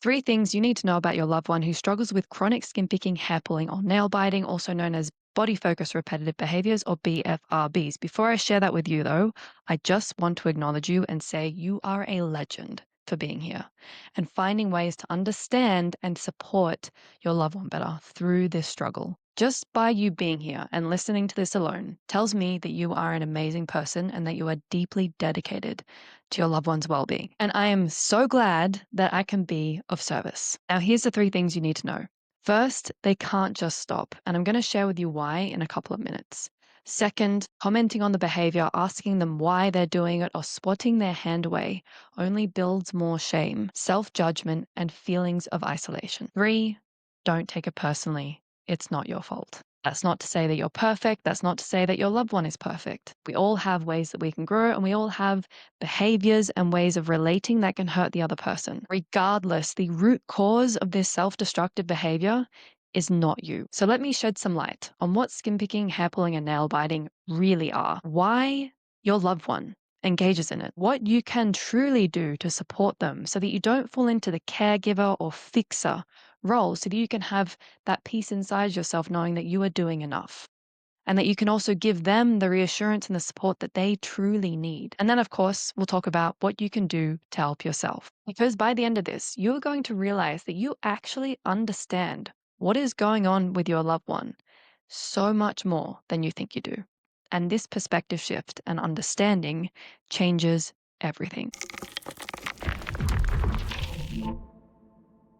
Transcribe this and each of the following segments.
Three things you need to know about your loved one who struggles with chronic skin picking, hair pulling, or nail biting, also known as body focused repetitive behaviors or BFRBs. Before I share that with you, though, I just want to acknowledge you and say you are a legend for being here and finding ways to understand and support your loved one better through this struggle. Just by you being here and listening to this alone tells me that you are an amazing person and that you are deeply dedicated to your loved one's well being. And I am so glad that I can be of service. Now, here's the three things you need to know. First, they can't just stop. And I'm going to share with you why in a couple of minutes. Second, commenting on the behavior, asking them why they're doing it, or swatting their hand away only builds more shame, self judgment, and feelings of isolation. Three, don't take it personally. It's not your fault. That's not to say that you're perfect. That's not to say that your loved one is perfect. We all have ways that we can grow, and we all have behaviors and ways of relating that can hurt the other person. Regardless, the root cause of this self destructive behavior is not you. So let me shed some light on what skin picking, hair pulling, and nail biting really are, why your loved one engages in it, what you can truly do to support them so that you don't fall into the caregiver or fixer role, so that you can have that peace inside yourself knowing that you are doing enough and that you can also give them the reassurance and the support that they truly need. And then, of course, we'll talk about what you can do to help yourself. Because by the end of this, you're going to realize that you actually understand what is going on with your loved one so much more than you think you do. And this perspective shift and understanding changes everything.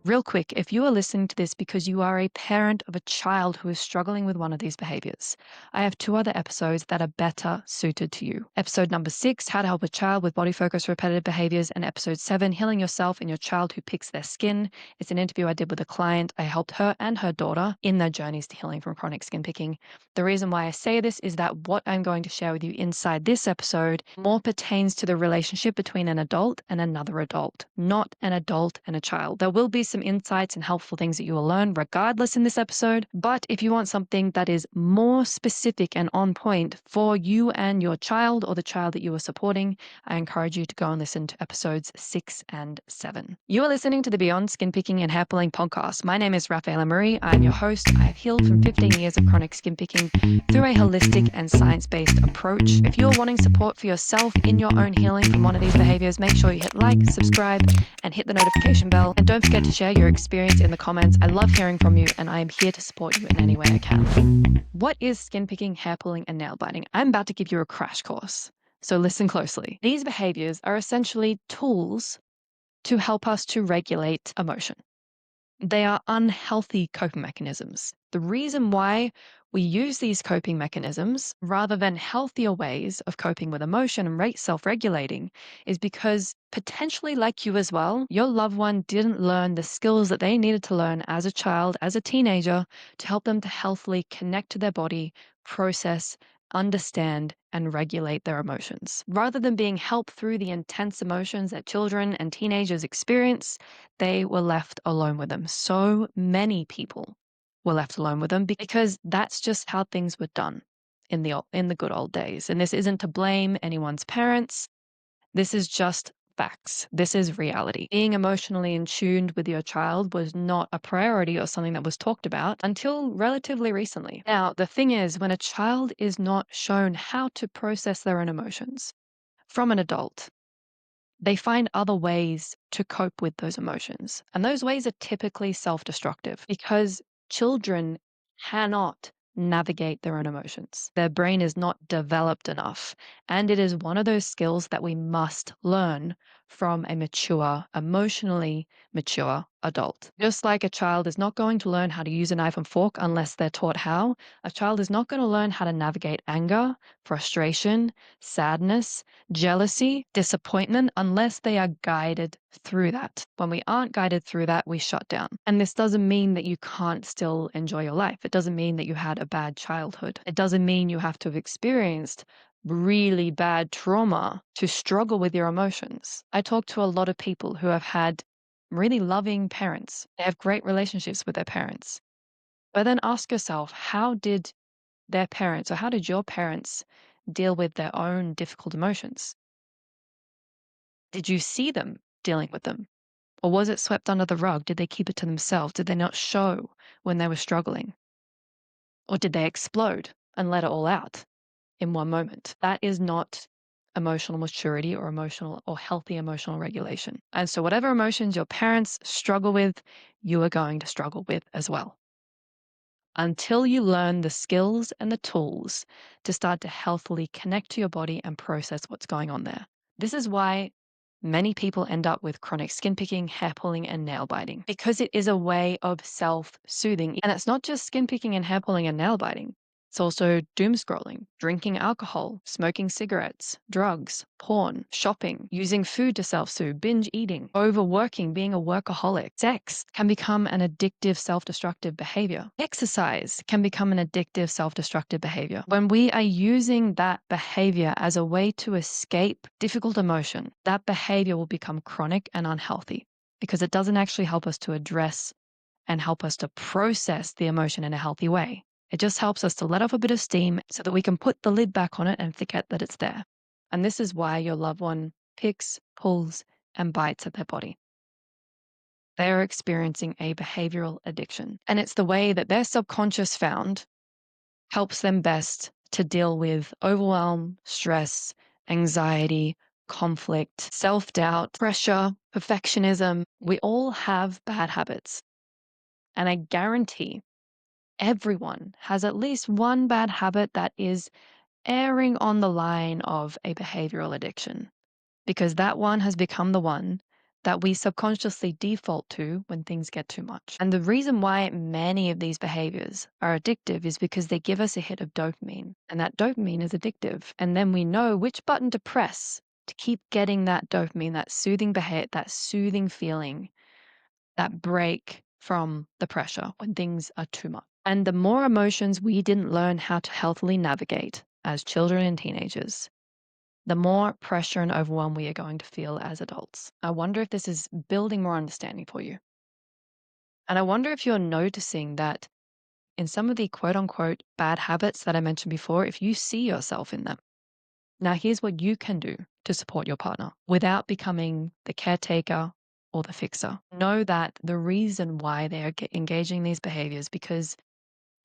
Real quick, if you are listening to this because you are a parent of a child who is struggling with one of these behaviors, I have two other episodes that are better suited to you. Episode number 6, How to Help a Child with Body Focused Repetitive Behaviors, and episode 7, Healing Yourself and Your Child Who Picks Their Skin. It's an interview I did with a client. I helped her and her daughter in their journeys to healing from chronic skin picking. The reason why I say this is that what I'm going to share with you inside this episode more pertains to the relationship between an adult and another adult, not an adult and a child. There will be some insights and helpful things that you will learn regardless in this episode. But if you want something that is more specific and on point for you and your child or the child that you are supporting, I encourage you to go and listen to episodes 6 and 7. You are listening to the Beyond Skin Picking and Hair Pulling podcast. My name is Raffaela Marie. I'm your host. I have healed from 15 years of chronic skin picking through a holistic and science-based approach. If you're wanting support for yourself in your own healing from one of these behaviors, make sure you hit like, subscribe, and hit the notification bell. And don't forget to share your experience in the comments. I love hearing from you, and I am here to support you in any way I can. What is skin picking, hair pulling, and nail biting? I'm about to give you a crash course, so listen closely. These behaviors are essentially tools to help us to regulate emotion. They are unhealthy coping mechanisms. The reason why we use these coping mechanisms rather than healthier ways of coping with emotion and self-regulating is because, potentially like you as well, your loved one didn't learn the skills that they needed to learn as a child, as a teenager, to help them to healthily connect to their body, process, understand, and regulate their emotions. Rather than being helped through the intense emotions that children and teenagers experience, they were left alone with them. So many people were left alone with them because that's just how things were done in the good old days. And this isn't to blame anyone's parents. This is just facts. This is reality. Being emotionally in tune with your child was not a priority or something that was talked about until relatively recently. Now, the thing is, when a child is not shown how to process their own emotions from an adult, they find other ways to cope with those emotions. And those ways are typically self-destructive because children cannot navigate their own emotions. Their brain is not developed enough. And it is one of those skills that we must learn from a mature, emotionally mature adult. Just like a child is not going to learn how to use a knife and fork unless they're taught how, a child is not going to learn how to navigate anger, frustration, sadness, jealousy, disappointment, unless they are guided through that. When we aren't guided through that, we shut down. And this doesn't mean that you can't still enjoy your life. It doesn't mean that you had a bad childhood. It doesn't mean you have to have experienced really bad trauma to struggle with your emotions. I talk to a lot of people who have had really loving parents. They have great relationships with their parents. But then ask yourself, how did their parents or how did your parents deal with their own difficult emotions? Did you see them dealing with them? Or was it swept under the rug? Did they keep it to themselves? Did they not show when they were struggling? Or did they explode and let it all out in one moment? That is not emotional maturity or emotional or healthy emotional regulation. And so, whatever emotions your parents struggle with, you are going to struggle with as well until you learn the skills and the tools to start to healthily connect to your body and process what's going on there. This is why many people end up with chronic skin picking, hair pulling, and nail biting because it is a way of self soothing. And it's not just skin picking and hair pulling and nail biting. It's also doom scrolling, drinking alcohol, smoking cigarettes, drugs, porn, shopping, using food to self soothe, binge eating, overworking, being a workaholic. Sex can become an addictive self destructive behavior. Exercise can become an addictive self destructive behavior. When we are using that behavior as a way to escape difficult emotion, that behavior will become chronic and unhealthy because it doesn't actually help us to address and help us to process the emotion in a healthy way. It just helps us to let off a bit of steam so that we can put the lid back on it and forget that it's there. And this is why your loved one picks, pulls, and bites at their body. They are experiencing a behavioral addiction. And it's the way that their subconscious found helps them best to deal with overwhelm, stress, anxiety, conflict, self doubt, pressure, perfectionism. We all have bad habits. And I guarantee everyone has at least one bad habit that is erring on the line of a behavioral addiction, because that one has become the one that we subconsciously default to when things get too much. And the reason why many of these behaviors are addictive is because they give us a hit of dopamine, and that dopamine is addictive. And then we know which button to press to keep getting that dopamine, that soothing behavior, that soothing feeling, that break from the pressure when things are too much. And the more emotions we didn't learn how to healthily navigate as children and teenagers, the more pressure and overwhelm we are going to feel as adults. I wonder if this is building more understanding for you. And I wonder if you're noticing that in some of the quote unquote bad habits that I mentioned before, if you see yourself in them. Now, here's what you can do to support your partner without becoming the caretaker or the fixer. Know that the reason why they are engaging in these behaviors because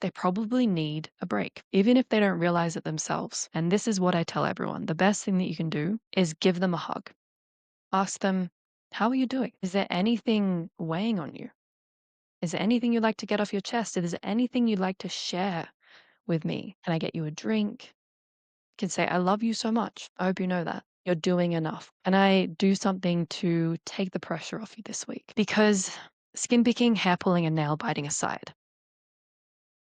they probably need a break, even if they don't realize it themselves. And this is what I tell everyone. The best thing that you can do is give them a hug. Ask them, how are you doing? Is there anything weighing on you? Is there anything you'd like to get off your chest? Is there anything you'd like to share with me? Can I get you a drink? You can say, I love you so much. I hope you know that. You're doing enough. Can I do something to take the pressure off you this week? Because skin picking, hair pulling, and nail biting aside,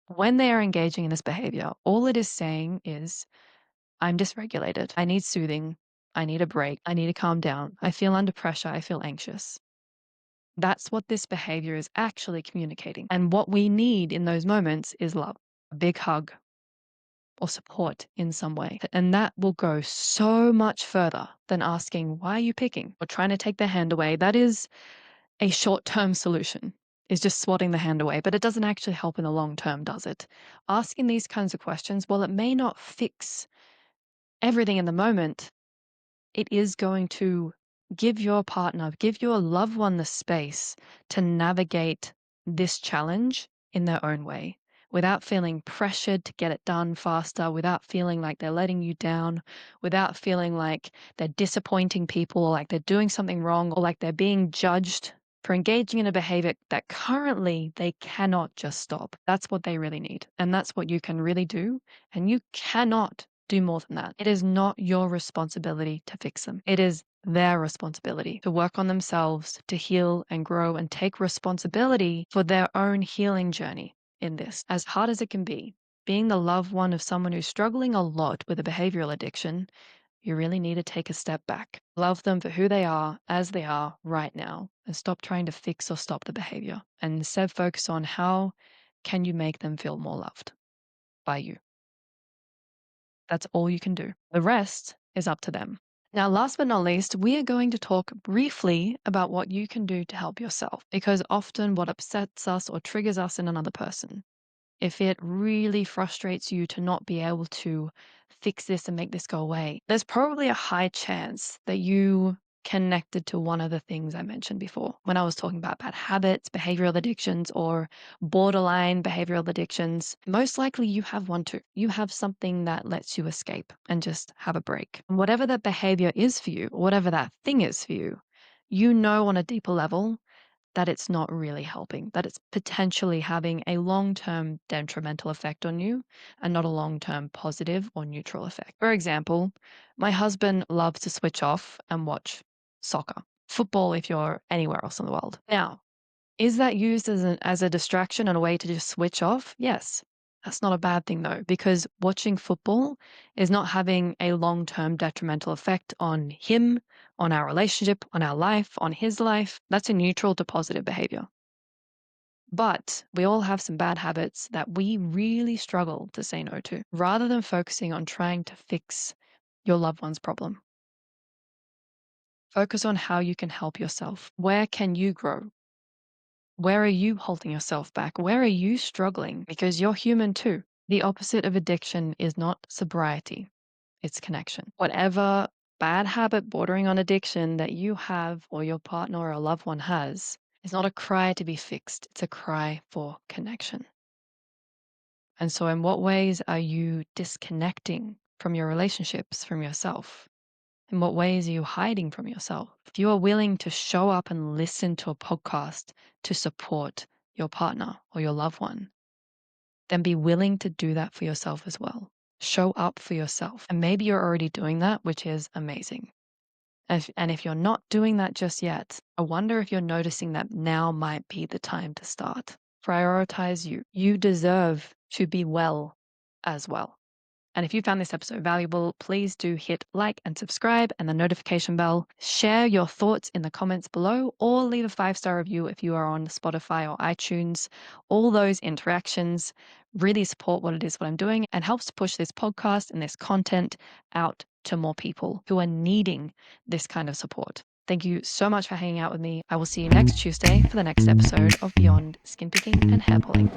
when they are engaging in this behavior, all it is saying is, I'm dysregulated. I need soothing. I need a break. I need to calm down. I feel under pressure. I feel anxious. That's what this behavior is actually communicating. And what we need in those moments is love, a big hug, or support in some way. And that will go so much further than asking, why are you picking? Or trying to take their hand away. That is a short-term solution, is just swatting the hand away, but it doesn't actually help in the long term, does it? Asking these kinds of questions, while it may not fix everything in the moment, it is going to give your partner, give your loved one the space to navigate this challenge in their own way without feeling pressured to get it done faster, without feeling like they're letting you down, without feeling like they're disappointing people or like they're doing something wrong or like they're being judged for engaging in a behavior that currently they cannot just stop. That's what they really need. And that's what you can really do. And you cannot do more than that. It is not your responsibility to fix them. It is their responsibility to work on themselves, to heal and grow and take responsibility for their own healing journey in this. As hard as it can be, being the loved one of someone who's struggling a lot with a behavioral addiction, you really need to take a step back. Love them for who they are, as they are right now, and stop trying to fix or stop the behavior. And instead focus on how can you make them feel more loved by you. That's all you can do. The rest is up to them. Now, last but not least, we are going to talk briefly about what you can do to help yourself, because often what upsets us or triggers us in another person, if it really frustrates you to not be able to fix this and make this go away, there's probably a high chance that you connected to one of the things I mentioned before when I was talking about bad habits, behavioral addictions, or borderline behavioral addictions. Most likely you have one too. You have something that lets you escape and just have a break. And whatever that behavior is for you, or whatever that thing is for you, you know on a deeper level that it's not really helping, that it's potentially having a long-term detrimental effect on you and not a long-term positive or neutral effect. For example, my husband loves to switch off and watch soccer, football if you're anywhere else in the world. Now, is that used as a distraction and a way to just switch off? Yes. That's not a bad thing though, because watching football is not having a long-term detrimental effect on him, on our relationship, on our life, on his life. That's a neutral to positive behavior. But we all have some bad habits that we really struggle to say no to, rather than focusing on trying to fix your loved one's problem. Focus on how you can help yourself. Where can you grow? Where are you holding yourself back? Where are you struggling? Because you're human too. The opposite of addiction is not sobriety, it's connection. Whatever bad habit bordering on addiction that you have or your partner or a loved one has is not a cry to be fixed, it's a cry for connection. And so, in what ways are you disconnecting from your relationships, from yourself? In what ways are you hiding from yourself? If you are willing to show up and listen to a podcast to support your partner or your loved one, then be willing to do that for yourself as well. Show up for yourself. And maybe you're already doing that, which is amazing. And if you're not doing that just yet, I wonder if you're noticing that now might be the time to start. Prioritize you. You deserve to be well as well. And if you found this episode valuable, please do hit like and subscribe and the notification bell. Share your thoughts in the comments below or leave a 5-star review if you are on Spotify or iTunes. All those interactions really support what I'm doing and helps to push this podcast and this content out to more people who are needing this kind of support. Thank you so much for hanging out with me. I will see you next Tuesday for the next episode of Beyond Skin Picking and Hair Pulling.